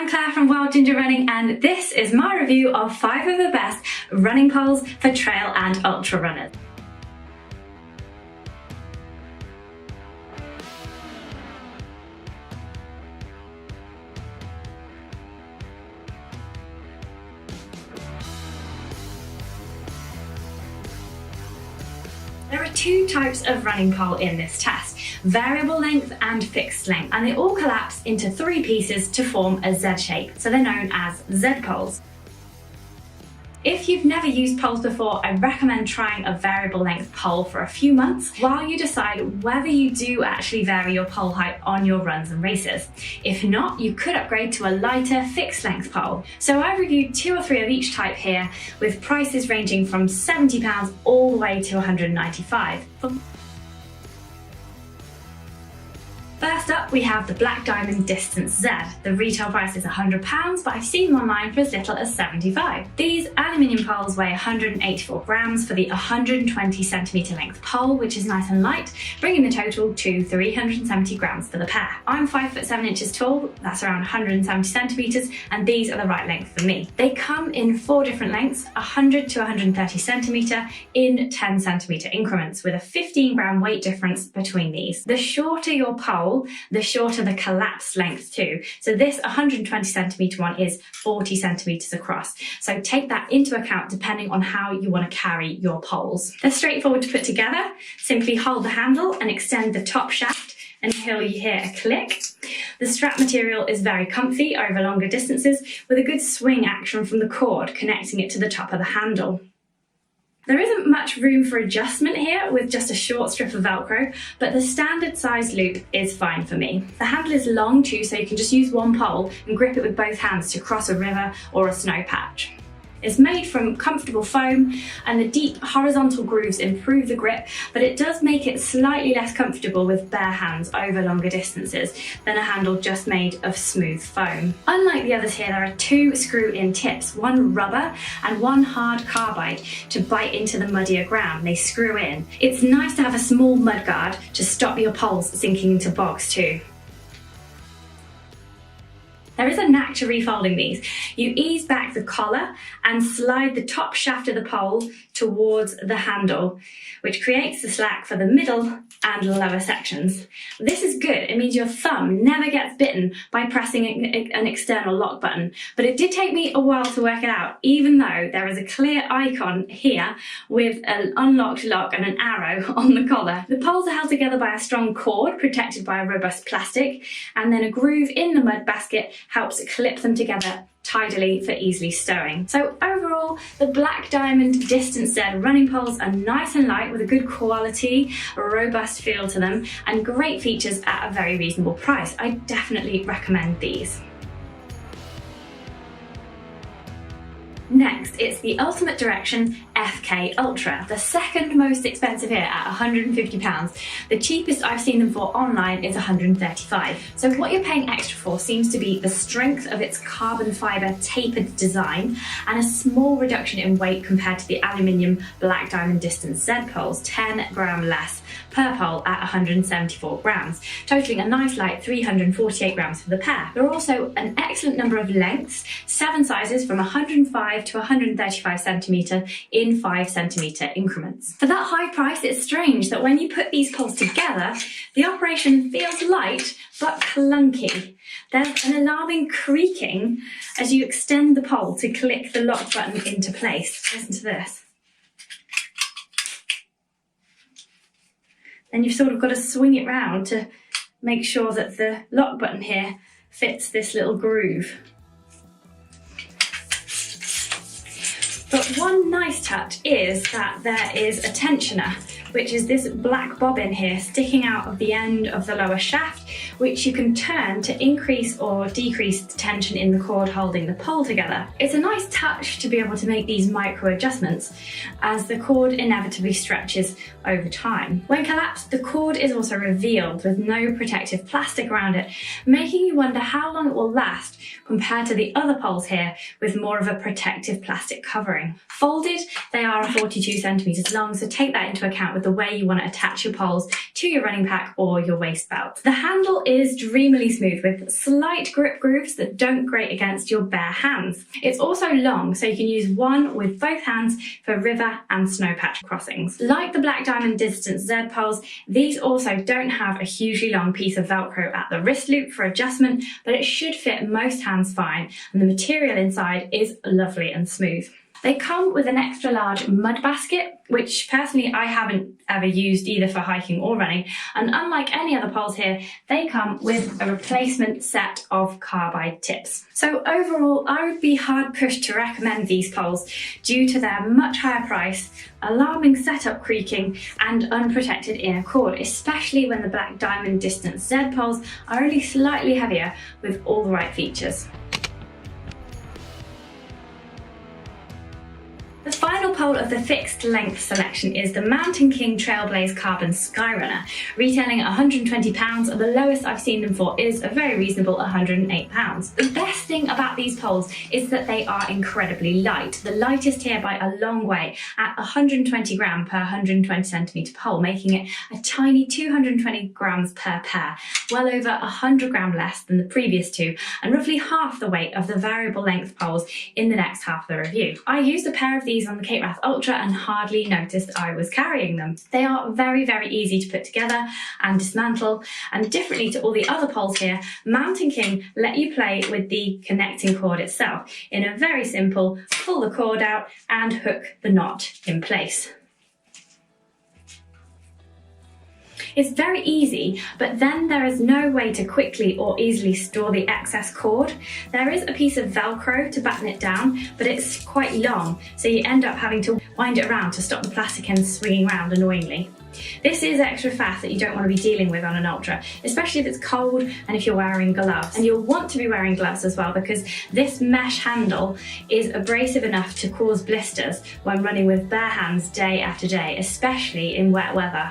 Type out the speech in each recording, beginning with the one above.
I'm Claire from Wild Ginger Running, and this is my review of 5 of the best running poles for trail and ultra runners. There are 2 types of running pole in this test, variable length and fixed length, and they all collapse into 3 pieces to form a Z shape, so they're known as Z poles. If you've never used poles before, I recommend trying a variable length pole for a few months while you decide whether you do actually vary your pole height on your runs and races. If not, you could upgrade to a lighter fixed length pole. So I've reviewed 2 or 3 of each type here, with prices ranging from £70 all the way to £195. First up, we have the Black Diamond Distance Z. The retail price is £100, but I've seen them online for as little as £75. These aluminium poles weigh 184 grams for the 120cm length pole, which is nice and light, bringing the total to 370 grams for the pair. I'm 5 foot 7 inches tall, that's around 170 centimeters, and these are the right length for me. They come in 4 different lengths, 100 to 130 centimeter in 10 centimeter increments, with a 15 gram weight difference between these. The shorter your pole, the shorter the collapsed length too. So this 120 centimeter one is 40 centimeters across. So take that into account depending on how you want to carry your poles. They're straightforward to put together. Simply hold the handle and extend the top shaft until you hear a click. The strap material is very comfy over longer distances, with a good swing action from the cord connecting it to the top of the handle. There isn't much room for adjustment here with just a short strip of Velcro, but the standard size loop is fine for me. The handle is long too, so you can just use one pole and grip it with both hands to cross a river or a snow patch. It's made from comfortable foam, and the deep horizontal grooves improve the grip, but it does make it slightly less comfortable with bare hands over longer distances than a handle just made of smooth foam. Unlike the others here, there are 2 screw-in tips, one rubber and one hard carbide to bite into the muddier ground. They screw in. It's nice to have a small mud guard to stop your poles sinking into bogs too. There is a knack to refolding these. You ease back the collar and slide the top shaft of the pole towards the handle, which creates the slack for the middle and lower sections. This is good. It means your thumb never gets bitten by pressing an external lock button, but it did take me a while to work it out, even though there is a clear icon here with an unlocked lock and an arrow on the collar. The poles are held together by a strong cord protected by a robust plastic, and then a groove in the mud basket helps clip them together tidily for easily stowing. So overall, the Black Diamond Distance Z running poles are nice and light with a good quality, a robust feel to them, and great features at a very reasonable price. I definitely recommend these. Next, it's the Ultimate Direction FK Ultra, the second most expensive here at £150. The cheapest I've seen them for online is £135. So what you're paying extra for seems to be the strength of its carbon fibre tapered design and a small reduction in weight compared to the aluminium Black Diamond Distance Z poles, 10 gram less per pole at 174 grams, totaling a nice light 348 grams for the pair. There are also an excellent number of lengths, 7 sizes from 105 to 135 centimetre in 5 centimetre increments. For that high price, it's strange that when you put these poles together, the operation feels light but clunky. There's an alarming creaking as you extend the pole to click the lock button into place. Listen to this. Then you've sort of got to swing it round to make sure that the lock button here fits this little groove. But one nice touch is that there is a tensioner, which is this black bobbin here sticking out of the end of the lower shaft, which you can turn to increase or decrease the tension in the cord holding the pole together. It's a nice touch to be able to make these micro adjustments as the cord inevitably stretches over time. When collapsed, the cord is also revealed with no protective plastic around it, making you wonder how long it will last compared to the other poles here with more of a protective plastic covering. Folded, they are 42 centimeters long, so take that into account with the way you want to attach your poles to your running pack or your waist belt. The handle is dreamily smooth with slight grip grooves that don't grate against your bare hands. It's also long, so you can use one with both hands for river and snowpatch crossings. Like the Black Diamond Distance Z poles, these also don't have a hugely long piece of Velcro at the wrist loop for adjustment, but it should fit most hands fine, and the material inside is lovely and smooth. They come with an extra large mud basket, which personally I haven't ever used either for hiking or running. And unlike any other poles here, they come with a replacement set of carbide tips. So overall, I would be hard pushed to recommend these poles due to their much higher price, alarming setup creaking, and unprotected inner cord, especially when the Black Diamond Distance Z poles are only slightly heavier with all the right features. The final pole of the fixed length selection is the Mountain King Trailblaze Carbon Skyrunner, retailing at £120, and the lowest I've seen them for is a very reasonable £108. The best thing about these poles is that they are incredibly light, the lightest here by a long way at 120 gram per 120 centimetre pole, making it a tiny 220 grams per pair, well over 100 gram less than the previous two, and roughly half the weight of the variable length poles in the next half of the review. I used a pair of these on the Cape Wrath Ultra and hardly noticed I was carrying them. They are very, very easy to put together and dismantle, and differently to all the other poles here, Mountain King let you play with the connecting cord itself in a very simple pull the cord out and hook the knot in place. It's very easy, but then there is no way to quickly or easily store the excess cord. There is a piece of Velcro to batten it down, but it's quite long, so you end up having to wind it around to stop the plastic ends swinging around annoyingly. This is extra faff that you don't want to be dealing with on an ultra, especially if it's cold and if you're wearing gloves. And you'll want to be wearing gloves as well, because this mesh handle is abrasive enough to cause blisters when running with bare hands day after day, especially in wet weather.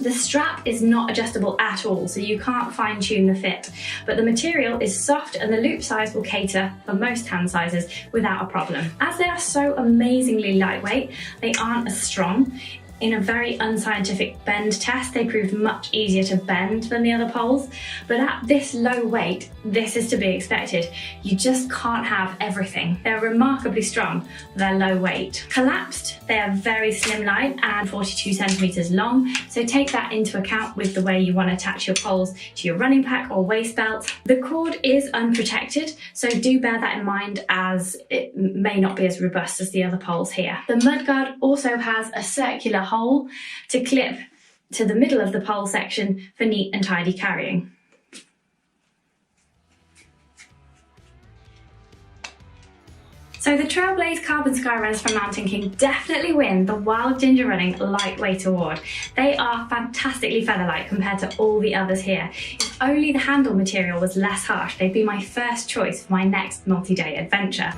The strap is not adjustable at all, so you can't fine-tune the fit, but the material is soft and the loop size will cater for most hand sizes without a problem. As they are so amazingly lightweight, they aren't as strong. In a very unscientific bend test, they proved much easier to bend than the other poles, but at this low weight, this is to be expected. You just can't have everything. They're remarkably strong for their low weight. Collapsed, they are very slimline and 42 centimeters long, so take that into account with the way you want to attach your poles to your running pack or waist belt. The cord is unprotected, so do bear that in mind, as it may not be as robust as the other poles here. The mudguard also has a circular hole to clip to the middle of the pole section for neat and tidy carrying. So the Trailblaze Carbon Skyrunners from Mountain King definitely win the Wild Ginger Running Lightweight Award. They are fantastically feather-light compared to all the others here. If only the handle material was less harsh, they'd be my first choice for my next multi-day adventure.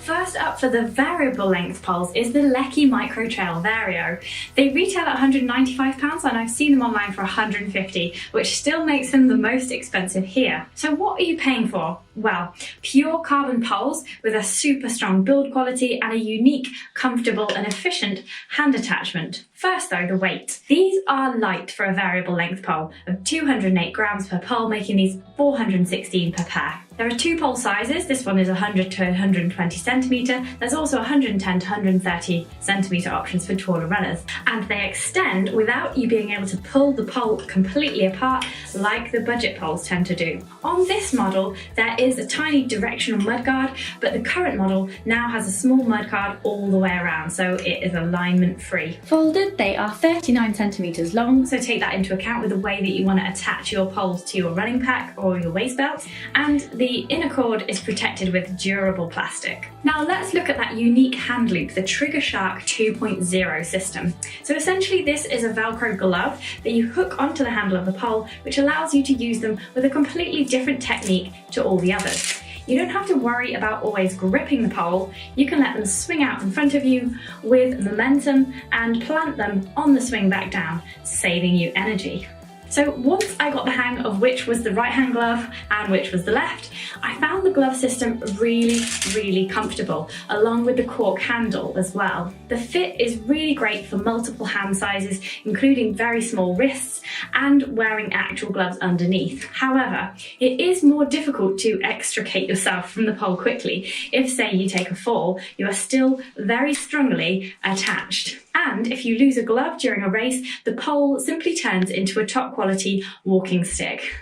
First up for the variable length poles is the Leki Micro Trail Vario. They retail at £195 and I've seen them online for £150, which still makes them the most expensive here. So what are you paying for? Well, pure carbon poles with a super strong build quality and a unique, comfortable and efficient hand attachment. First though, the weight. These are light for a variable length pole of 208 grams per pole, making these 416 per pair. There are two pole sizes. This one is 100 to 120 centimetre. There's also 110 to 130 centimetre options for taller runners. And they extend without you being able to pull the pole completely apart like the budget poles tend to do. On this model, there is a tiny directional mudguard, but the current model now has a small mudguard all the way around, so it is alignment free. Folded, they are 39 centimetres long, so take that into account with the way that you want to attach your poles to your running pack or your waist belt. And the inner cord is protected with durable plastic. Now let's look at that unique hand loop, the Trigger Shark 2.0 system. So essentially this is a Velcro glove that you hook onto the handle of the pole, which allows you to use them with a completely different technique to all the others. You don't have to worry about always gripping the pole. You can let them swing out in front of you with momentum and plant them on the swing back down, saving you energy. So once I got the hang of which was the right-hand glove and which was the left, I found the glove system really comfortable, along with the cork handle as well. The fit is really great for multiple hand sizes, including very small wrists and wearing actual gloves underneath. However, it is more difficult to extricate yourself from the pole quickly. If, say, you take a fall, you are still very strongly attached. And if you lose a glove during a race, the pole simply turns into a top quality walking stick.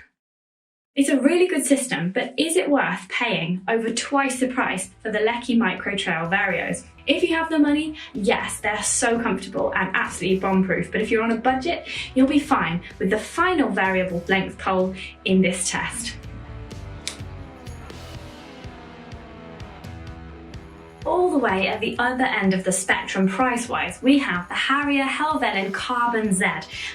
It's a really good system, but is it worth paying over twice the price for the Leki Micro Trail Varios? If you have the money, yes, they're so comfortable and absolutely bomb-proof, but if you're on a budget, you'll be fine with the final variable length pole in this test. All the way at the other end of the spectrum price-wise, we have the Harrier Helvellyn Carbon Z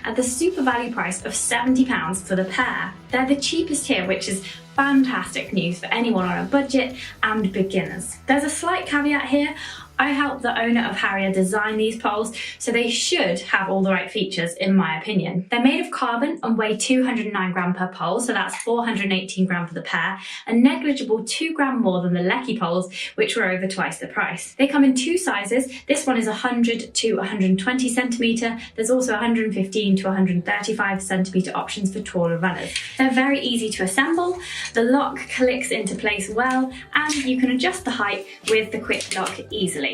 at the super value price of £70 for the pair. They're the cheapest here, which is fantastic news for anyone on a budget and beginners. There's a slight caveat here. I helped the owner of Harrier design these poles, so they should have all the right features in my opinion. They're made of carbon and weigh 209 gram per pole, so that's 418 gram for the pair, a negligible 2 gram more than the Leki poles, which were over twice the price. They come in two sizes. This one is 100 to 120 centimetre. There's also 115 to 135 centimetre options for taller runners. They're very easy to assemble. The lock clicks into place well, and you can adjust the height with the quick lock easily.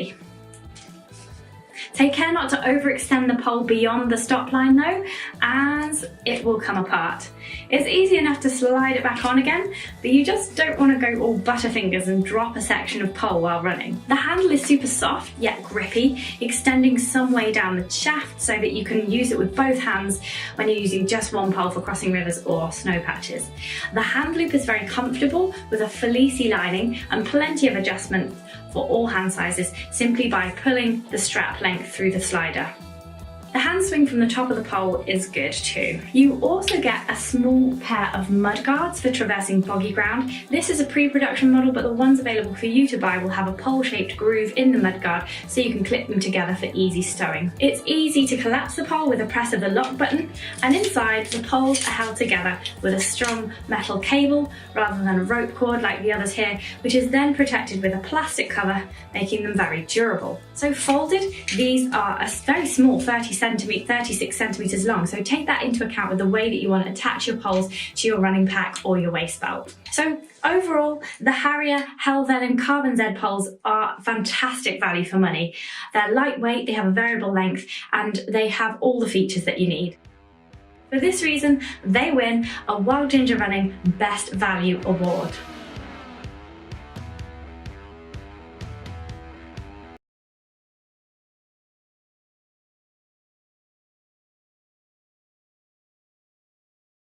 Take care not to overextend the pole beyond the stop line though, as it will come apart. It's easy enough to slide it back on again, but you just don't want to go all butterfingers and drop a section of pole while running. The handle is super soft yet grippy, extending some way down the shaft so that you can use it with both hands when you're using just one pole for crossing rivers or snow patches. The hand loop is very comfortable with a fleecy lining and plenty of adjustment for all hand sizes simply by pulling the strap length through the slider. The hand swing from the top of the pole is good too. You also get a small pair of mud guards for traversing boggy ground. This is a pre-production model, but the ones available for you to buy will have a pole-shaped groove in the mud guard so you can clip them together for easy stowing. It's easy to collapse the pole with a press of the lock button, and inside the poles are held together with a strong metal cable rather than a rope cord like the others here, which is then protected with a plastic cover, making them very durable. So folded, these are a very small 36 centimetres long, so take that into account with the way that you want to attach your poles to your running pack or your waist belt. So overall, the Harrier Helvellyn Carbon Z poles are fantastic value for money. They're lightweight, they have a variable length, and they have all the features that you need. For this reason, they win a Wild Ginger Running Best Value Award.